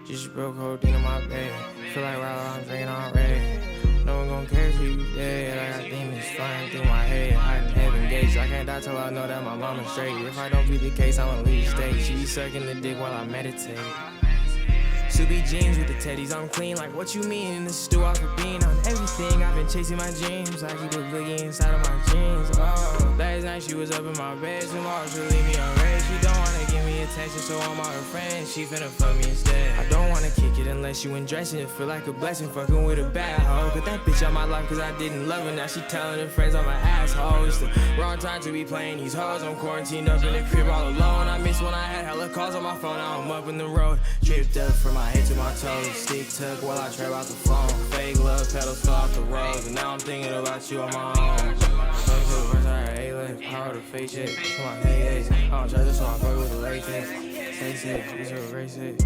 Just broke codeine in my bed. Feel like while I'm drinking already. No one gon' care till you dead. I got demons flying through my head. Hiding heaven gates. I can't die till I know that my mama's straight. If I don't be the case, I'ma leave the state. She be sucking the dick while I meditate. Subi jeans with the teddies, I'm clean. Like what you mean in the stew off a bean on everything. I've been chasing my dreams. I keep a boogie inside of my jeans. Oh, last night she was up in my bed. Tomorrow she'll leave me on red. She don't wanna give me attention, so I'm all her friend. She finna fuck me instead. I don't wanna kick it unless you undressing. It feel like a blessing fucking with a bad hoe. Put that bitch out my life cause I didn't love her. Now she telling her friends I'm an asshole. It's the wrong time to be playing these hoes. I'm quarantined up in the crib all alone. I miss when I had hella calls on my phone. Now I'm up in the road. Tripped up from my head to my toes. Stick tuck while I trap out the phone. Fake love pedals fell off the road. And now I'm thinking about you on my own. Power to face shit. Come on, hey, I don't try this one, fuck with the latex. Say shit, it's a race it.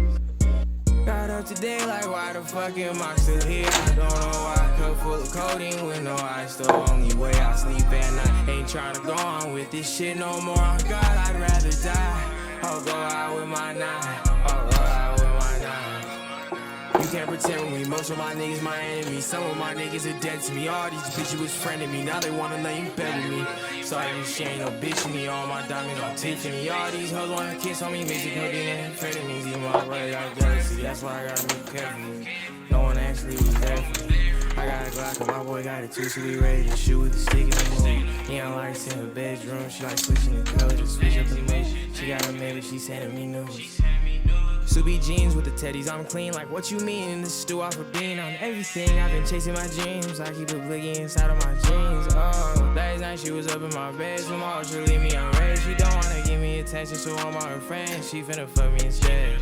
Got up today like why the fuck am I still here? I don't know why. Cup full of codeine with no ice. The only way I sleep at night. Ain't trying to go on with this shit no more. Oh God, I'd rather die. I'll go out with my nine. I'll go out with my nine. You can't pretend with me, most of my niggas my enemies. Some of my niggas are dead to me. All these bitches was friending me, now they wanna lay in bed with me. Sorry, she ain't no bitch to me. All my diamonds on Tiffany. All these hoes wanna kiss on me, mixing codeine and amphetamines. Even my brother got jealousy, that's why I gotta move carefully. No one actually was there for me. I got a Glock and my boy got it too, so we ready to shoot with the stick in the stick. He don't like sitting in her bedroom, she like switching the colors, switch up the mix. She got a man, but she sending me news. Subi jeans with the teddies, I'm clean. Like what you mean in the stew off a bean on everything. I've been chasing my dreams. I keep a boogie inside of my jeans. Oh, last night she was up in my bed. Tomorrow she'll leave me on red. She don't wanna give me attention, so I'm all her friend. She finna fuck me instead.